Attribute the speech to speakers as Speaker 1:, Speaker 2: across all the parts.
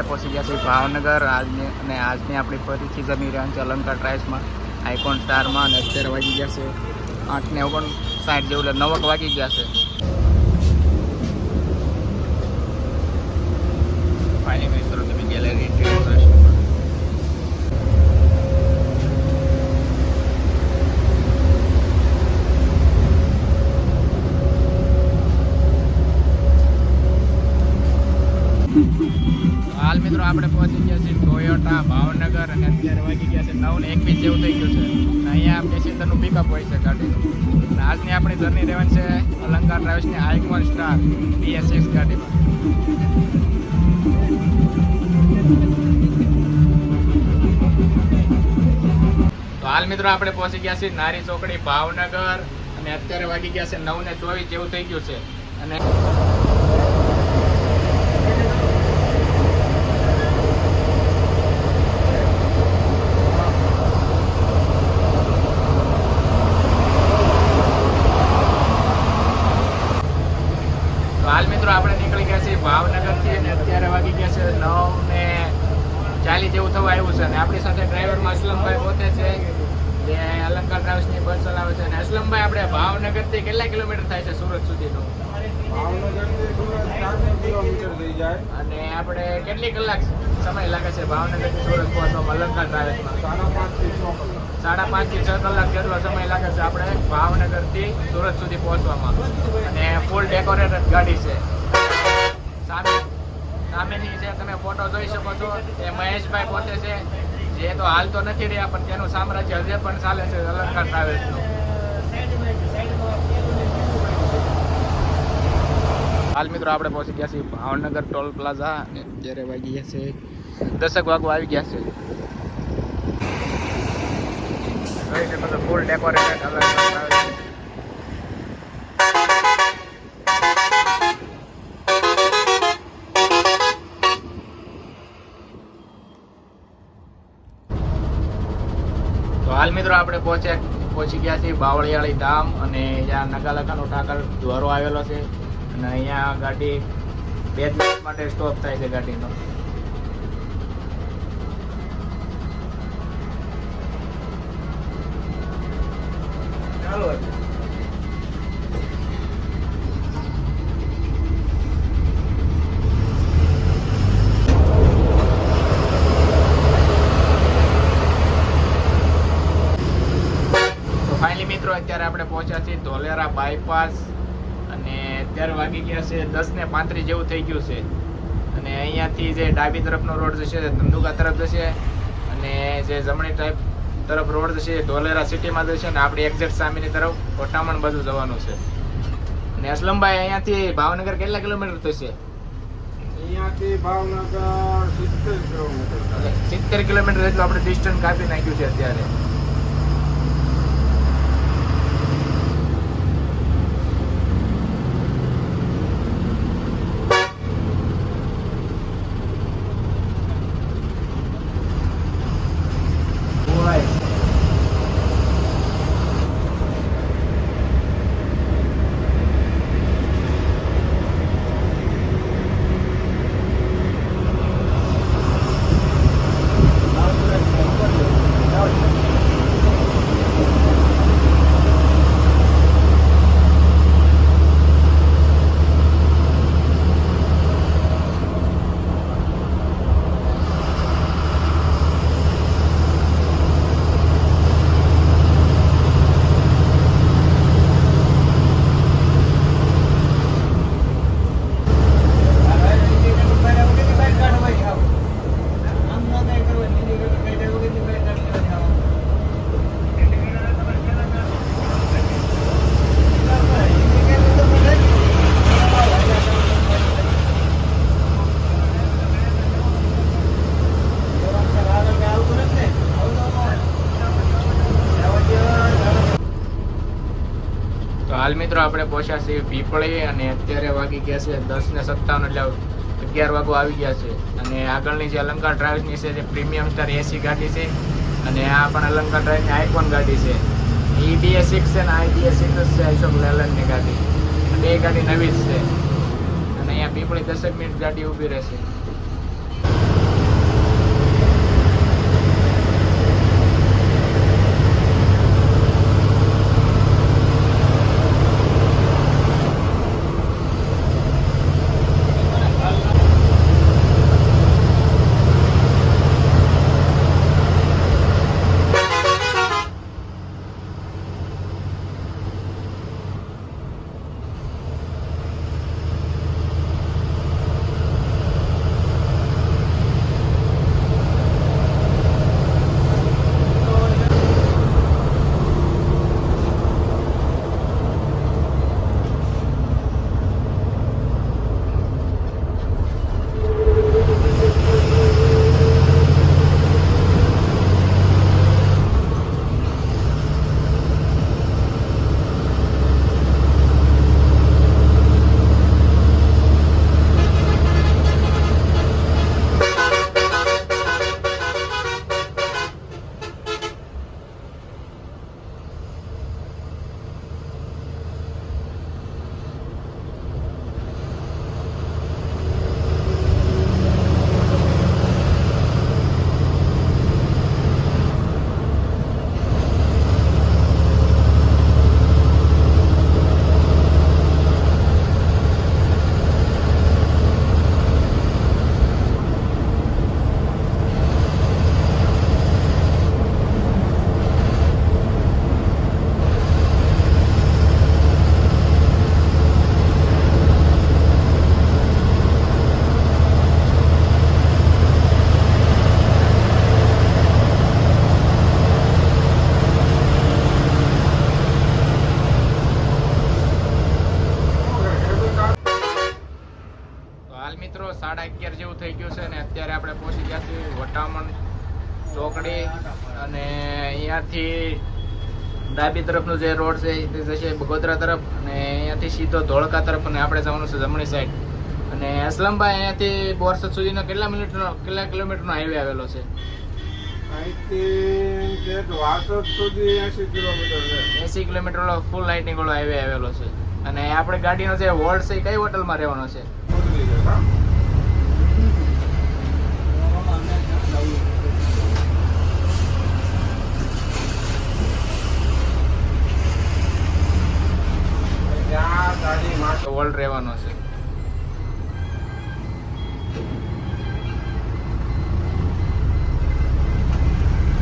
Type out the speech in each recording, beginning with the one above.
Speaker 1: આપણે પહોંચી ગયા છીએ ભાવનગર અને આજની આપણી ફરીથી જમી રહ્યા છે અલંકાર ટ્રાઇલ્સમાં, આઇકોન સ્ટારમાં. અને અત્યારે વાગી ગયા છે 8:59 જેવું, એટલે 9 વાગી ગયા છે. ફાઇનલી મિત્રો તમે ગેલેરી હાલ મિત્રો આપણે પહોંચી ગયા છીએ ટોયોટા ભાવનગર અને અત્યારે વાગી ગયા છે 9:21 જેવું થઈ ગયું છે. અહીંયા પેસેન્જરનું પિકઅપ હોય છે ગાડીનું. અને આજની આપણી જર્ની રહેવાની છે અલંકાર ટ્રાવેલ્સની આઇકોન સ્ટાર BS6 ગાડીમાં. તો હાલ મિત્રો આપણે પહોંચી ગયા છીએ નારી ચોકડી ભાવનગર અને અત્યારે વાગી ગયા છે 9:24 જેવું થઈ ગયું છે. અને હાલ મિત્રો આપણે નીકળી ગયા છીએ ભાવનગરથી અને અત્યારે વાગી ગયા છે 9:40 જેવું થવા આવ્યું છે. અને આપણી સાથે ડ્રાઈવરમાં અસલમભાઈ પોતે છે, જે અલંકાર ટ્રાવેલ્સની બસ ચલાવે છે. અને અસલમભાઈ, આપણે ભાવનગરથી કેટલા કિલોમીટર થાય છે સુરત સુધીનું?
Speaker 2: ભાવનગરથી સુરત 4 કિલોમીટર થઈ જાય.
Speaker 1: અને આપણે કેટલી કલાક સમય લાગે છે ભાવનગરથી સુરત પહોંચવામાં અલંકાર ટ્રાવેલ્સમાં? 5.5 થી 6 કલાક જેટલો સમય લાગે છે આપણે ભાવનગરથી સુરત સુધી પહોંચવામાં. અને ફૂલ ડેકોરેટેડ ગાડી છે. સામેની જે તમે ફોટો જોઈ શકો છો એ મહેશભાઈ પોતે છે, જે તો હાલ તો નથી રહ્યા પણ તેનું સામ્રાજ્ય હજે પણ ચાલે છે અલંકાર ટ્રાવેલ્સનું. હાલ મિત્રો આપણે પહોંચી ગયા છીએ ભાવનગર ટોલ પ્લાઝા અને અત્યારે વાગી ગયા છે 10 વાગવા આવી ગયા છે. જોઈ શકો છો ફૂલ ડેકોરેટેડ અલંકાર ટ્રાવેલ્સ. તો હાલ મિત્રો આપણે પહોંચી ગયા છીએ બાવળિયાળી ધામ અને જ્યાં નગાલખાનો ઠાકર દ્વારો આવેલો છે. અને અહીંયા ગાડી 2 દિવસ માટે સ્ટોપ થાય છે ગાડીનો. ચાલો ફાઇનલી મિત્રો અત્યારે આપણે પહોંચ્યા છીએ ધોલેરા બાયપાસ અને અત્યારે વાગી ગયા છે 10:35 જેવું થઈ ગયું છે. અને અહીંયાથી જે ડાબી તરફનો રોડ જશે ધંધુકા તરફ જશે અને જે જમણી તરફ રોડ જશે ધોલેરા સિટીમાં જશે. અને આપણી એક્ઝેક્ટ સામેની તરફ કોટામણ બાજુ જવાનું છે. અને અસલમભાઈ, અહીંયાથી ભાવનગર કેટલા કિલોમીટર થશે?
Speaker 2: અહીંયાથી ભાવનગર 70 કિલોમીટર.
Speaker 1: 70 કિલોમીટર જેટલું આપણે ડિસ્ટન્સ કાપી નાખ્યું છે અત્યારે. હાલ મિત્રો આપણે પહોંચ્યા છીએ પીપળી અને અત્યારે વાગી ગયા છે 10:57, એટલે 11 વાગવા આવી ગયા છે. અને આગળની જે અલંકાર ટ્રાવેલ્સની છે જે પ્રીમિયમ સ્ટાર AC ગાડી છે અને આ પણ અલંકાર ટ્રાવેલ્સની આઇકોન ગાડી છે. એ BS6 છે ને આ BS6 છે અશોક લેલનની ગાડી. બે ગાડી નવી જ છે અને અહીંયા પીપળી 10 મિનિટ ગાડી ઊભી રહેશે. ચોકડી અને અહીંયાથી ડાબી તરફનો જે રોડ છે તે જશે બગોદરા તરફ અને અહીંયાથી સીધો ધોળકા તરફ અને આપણે જવાનું છે જમણી સાઈડ. અને અસલમભાઈ અહીંયાથી બોરસદ સુધીનો કેટલા કિલોમીટરનો હાઈવે આવેલો છે?
Speaker 2: અહીંથી છેક વાસદ સુધી 80 કિલોમીટર છે.
Speaker 1: 80 કિલોમીટર ફૂલ લાઇટિંગ વાળો હાઈવે આવેલો છે. અને આપણે ગાડીનો જે હોલ્ડ છે એ કઈ હોટલમાં રહેવાનો છે?
Speaker 2: ઉતરી જશે, હા. ત્યાં ગાડી માટે
Speaker 1: હોલ્ડ રહેવાનો છે.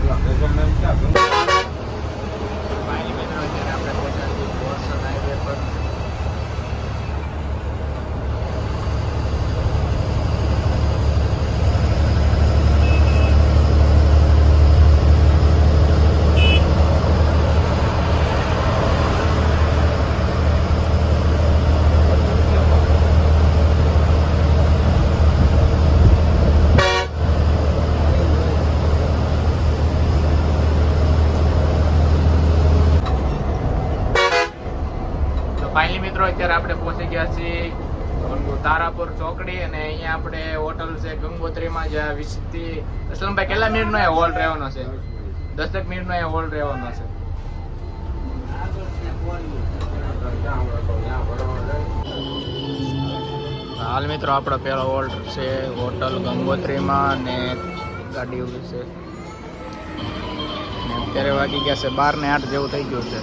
Speaker 2: લોકેશન નામ ક્યાં છે?
Speaker 1: ફાઇનલી મિત્રો અત્યારે આપણે પહોંચ્યા છીએ બોરસદ હાઈવે પર. ફાઇનલી મિત્રો અત્યારે આપણે પહોંચી ગયા છીએ તારાપુર ચોકડી અને અહીંયા આપણે હોટલ છે ગંગોત્રીમાં જ્યાં 20 થી અસલમભાઈ કેટલા મિનિટનો એ હોલ્ડ રહેવાનો છે? 10 મિનિટનો એ હોલ્ડ રહેવાનો છે. હાલ મિત્રો આપણો પહેલો હોલ્ડ છે હોટલ ગંગોત્રીમાં અને ગાડી ઉભી છે. અને અત્યારે વાગી ગયા છે 12:08 જેવું થઈ ગયું છે.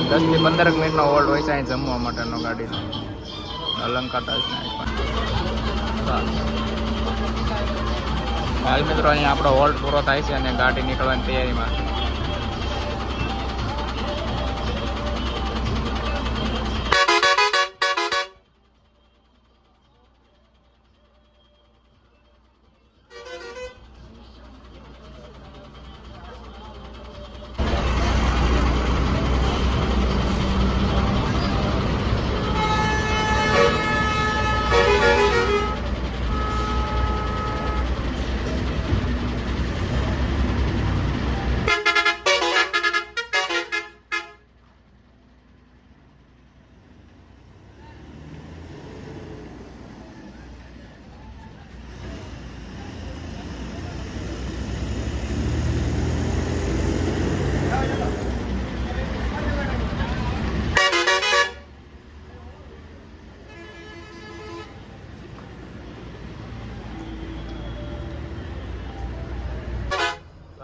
Speaker 1: 10 થી 15 મિનિટનો હોલ્ડ હોય છે અહીં જમવા માટેનો ગાડીનો. અલંકાર હાલ મિત્રો અહીંયા આપણો હોલ્ડ પૂરો થાય છે અને ગાડી નીકળવાની તૈયારીમાં.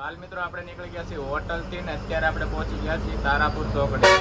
Speaker 1: હાલ મિત્રો આપણે નીકળી ગયા છીએ હોટલ થી ને અત્યારે આપણે પહોંચી ગયા છીએ તારાપુર ચોકડી.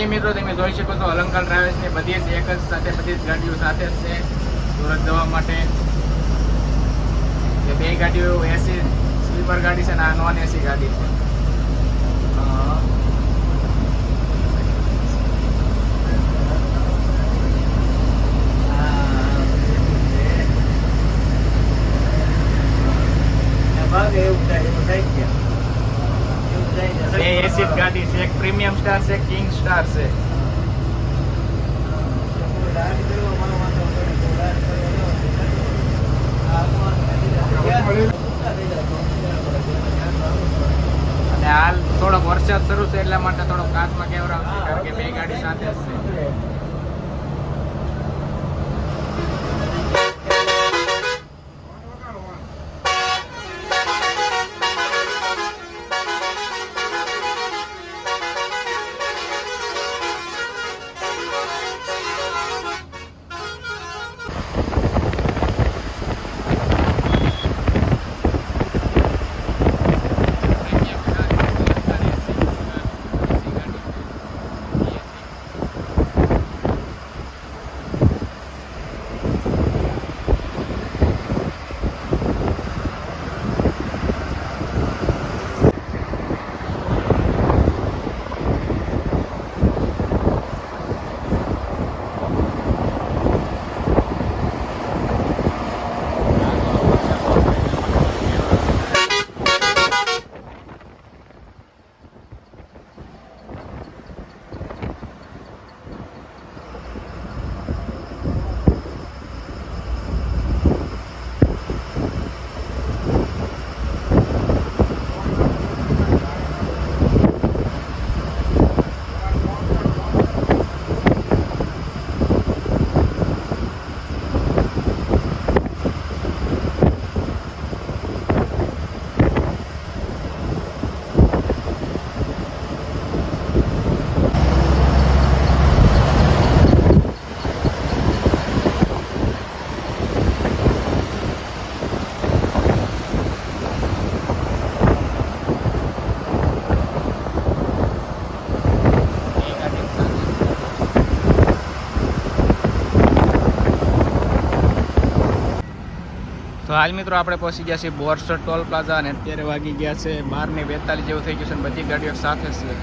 Speaker 1: ફાઇનલી મિત્રો તમે જોઈ શકો છો અલંકાર ટ્રાવેલ્સ ની બધી જ એક જ સાથે બધી જ ગાડીઓ સાથે જ છે સુરત જવા માટે. એ બે ગાડીઓ એસી સ્લીપર ગાડી છે ને આ નોન એસી ગાડી છે. બે એસી ગાડી છે, એક પ્રીમિયમ સ્ટાર છે, કિંગ સ્ટાર છે. અને હાલ થોડોક વરસાદ શરૂ છે એટલા માટે થોડોક કાચમાં કેમેરા આવશે કારણ કે બે ગાડી સાથે જ છે. તો હાલ મિત્રો આપણે પહોંચી ગયા છીએ બોરસદ ટોલ પ્લાઝા અને અત્યારે વાગી ગયા છે 12:42 જેવું થઈ ગયું છે અને બધી ગાડીઓ સાથે છે.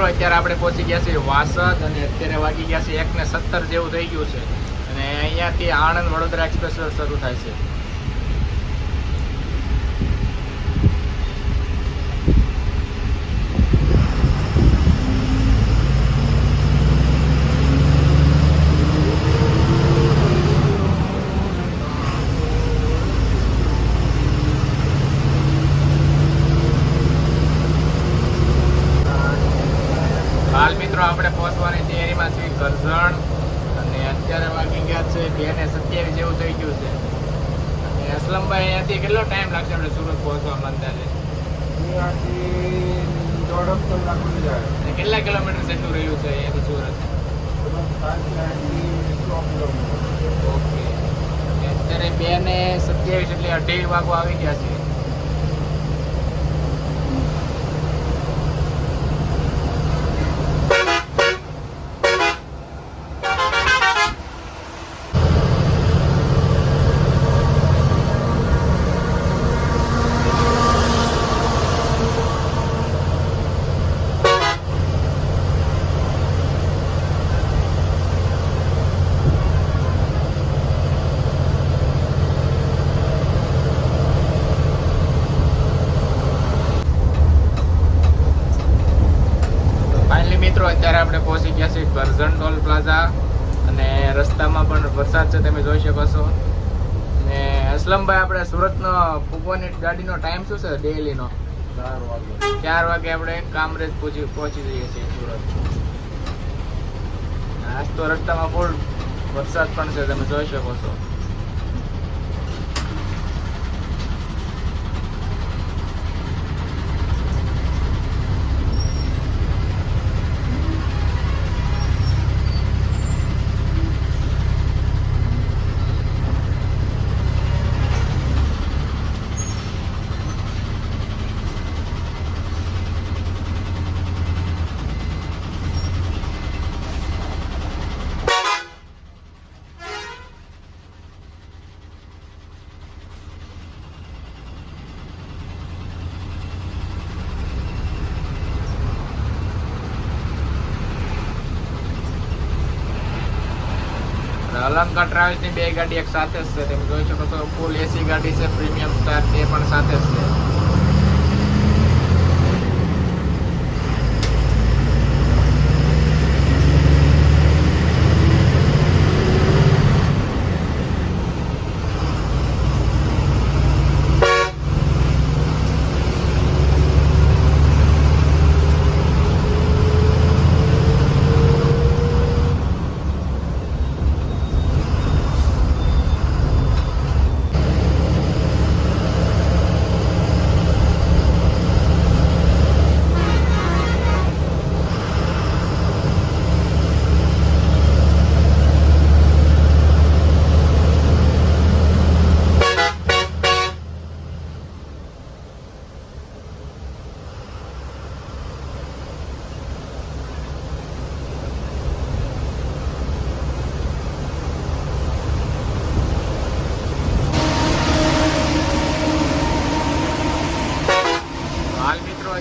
Speaker 1: મિત્રો અત્યારે આપણે પહોંચી ગયા છીએ વાસદ અને અત્યારે વાગી ગયા છે 1:17 જેવું થઈ ગયું છે અને અહીંયાથી આણંદ વડોદરા એક્સપ્રેસ શરૂ થાય છે. હાલ મિત્રો આપણે પહોંચવાની તૈયારીમાં છીએ કરજણ અને અત્યારે વાગી ગયા છે 2:27 જેવું થઈ ગયું છે. અને અસલમભાઈ અહીંયાથી કેટલો ટાઈમ લાગશે આપણે સુરત પહોંચવામાં અંદાજે?
Speaker 2: અહીંયાથી 1.5 કલાક થઈ જાય.
Speaker 1: અને કેટલા કિલોમીટર જેટલું રહ્યું છે અહીંયાથી સુરત? ઓકે. અત્યારે 2:27 એટલે 2:30 વાગવા આવી ગયા છે. મિત્રો અત્યારે આપણે પહોંચી ગયા છીએ કરજણ ટોલ પ્લાઝા અને રસ્તામાં પણ વરસાદ છે તમે જોઈ શકો છો. અને અસલમભાઈ આપણે સુરતનો પૂગવાની ગાડીનો ટાઈમ શું છે ડેઈલીનો?
Speaker 2: 4 વાગે.
Speaker 1: 4 વાગે આપણે કામરેજ પહોંચી જઈએ છીએ સુરત. આજ તો રસ્તામાં ફૂલ વરસાદ પણ છે તમે જોઈ શકો છો. અલંકાર ટ્રાવેલ્સની 2 ગાડી એક સાથે જ છે તમે જોઈ શકો છો. ફૂલ એસી ગાડી છે પ્રીમિયમ સ્ટાર તે પણ સાથે જ છે.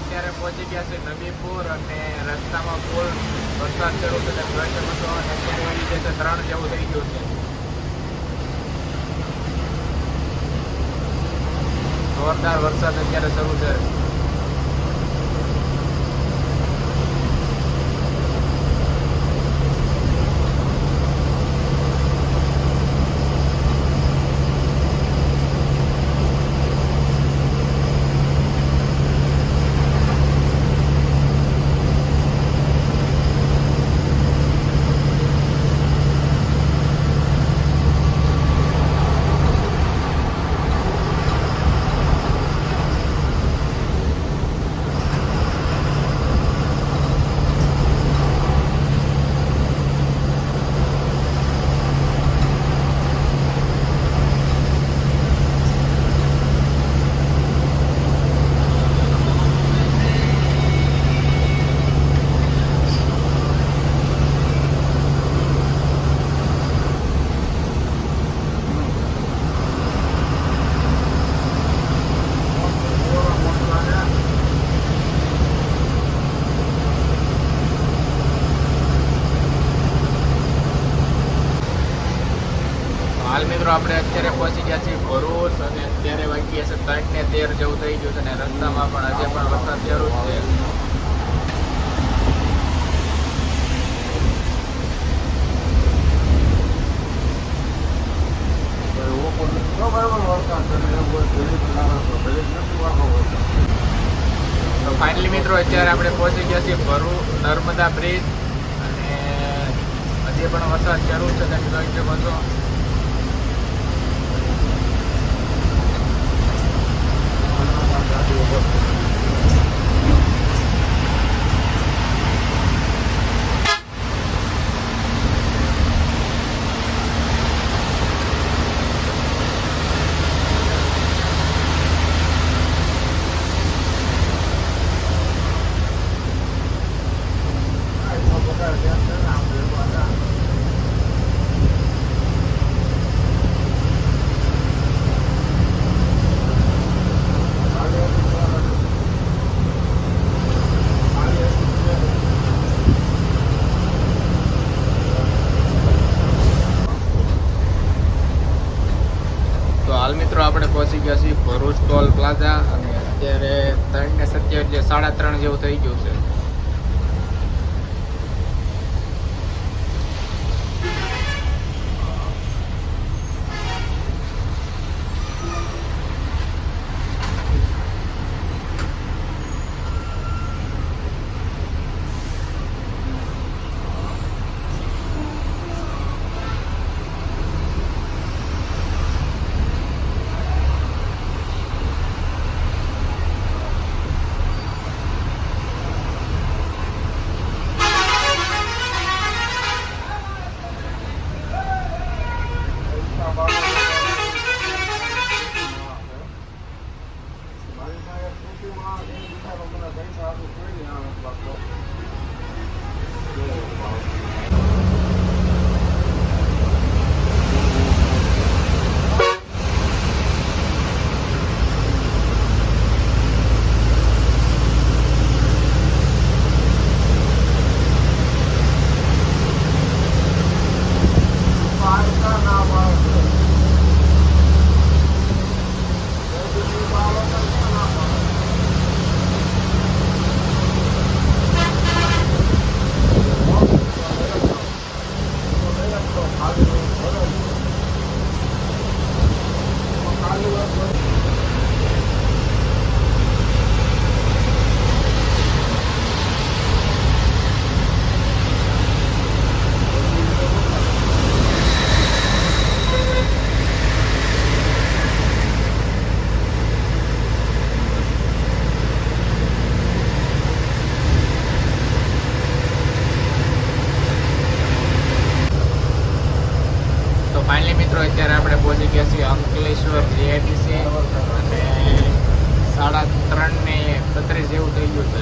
Speaker 1: અત્યારે પહોંચી ગયા છે નબીપુર અને રસ્તામાં ફૂલ વરસાદ શરૂ છે તમે જોઈ શકો છો. અને અત્યારે વાગી જશે 3 જેવું થઈ ગયું છે. જોરદાર વરસાદ અત્યારે શરૂ છે. આપણે અત્યારે પહોંચી ગયા છીએ ભરૂચ અને અત્યારે વાગી ગયા છે 3:13 જેવું થઈ ગયું છે અને રસ્તામાં પણ આજે પણ વરસાદ શરૂ છે. તો ફાઇનલી મિત્રો અત્યારે આપણે પહોંચી ગયા છીએ ભરૂચ નર્મદા બ્રિજ અને હજી પણ વરસાદ શરૂ છે તમે જોઈ શકો છો. હાલ મિત્રો આપણે પહોંચી ગયા છીએ ભરૂચ ટોલ પ્લાઝા અને અત્યારે 3:27 જે 3:30 જેવું થઈ ગયું છે. ફાઇનલી મિત્રો અત્યારે આપણે પહોંચી ગયા છીએ અંકલેશ્વર જીઆઈડીસી અને 3:32 જેવું થઈ ગયું છે.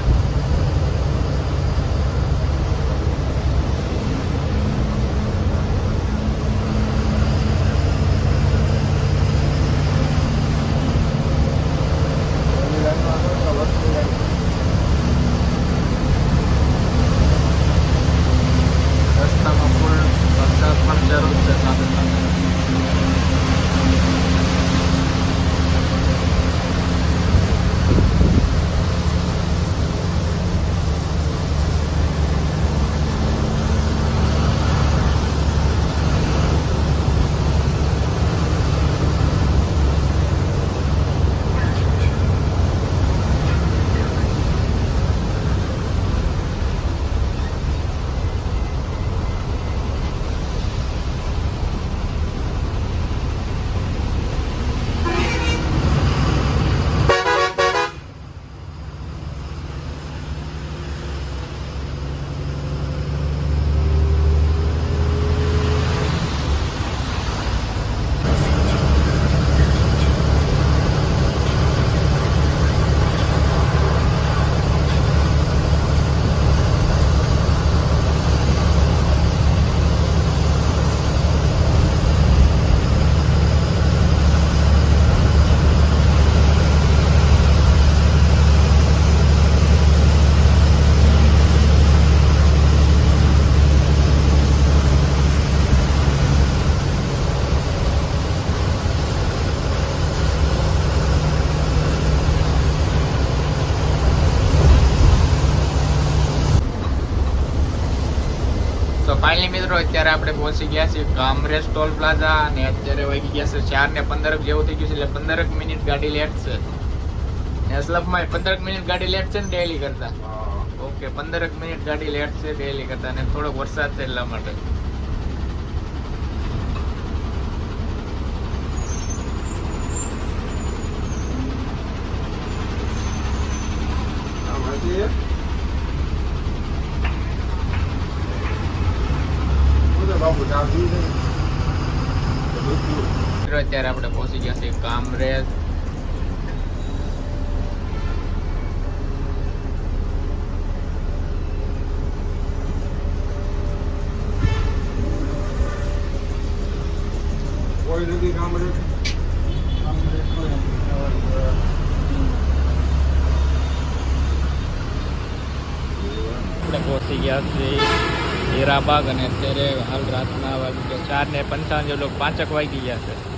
Speaker 1: રસ્તામાં ફૂલ વરસાદ પણ શરૂ છે સાથે સાથે. ફાઇનલી મિત્રો અત્યારે આપણે પહોંચી ગયા છીએ કામરેજ ટોલ પ્લાઝા અને અત્યારે વાગી ગયા છે 4:15 જેવું થઈ ગયું છે એટલે 15 મિનિટ ગાડી લેટ છે ને અસલફમાં 15 મિનિટ ગાડી લેટ છે ને ડેલી કરતા ઓકે 15 મિનિટ ગાડી લેટ છે ડેલી કરતા અને થોડોક વરસાદ છે એટલા માટે
Speaker 2: બાબુ ચાલતી નહીં
Speaker 1: મિત્રો અત્યારે આપણે પહોંચી ગયા છીએ કામરેજ
Speaker 2: કોઈ નથી કામ રે
Speaker 1: આપણે પહોંચી ગયા છીએ હીરાબાગ અને અત્યારે હાલ રાતના વાગી ગયા 4:55 જેટલો 5 વાગી ગયા છે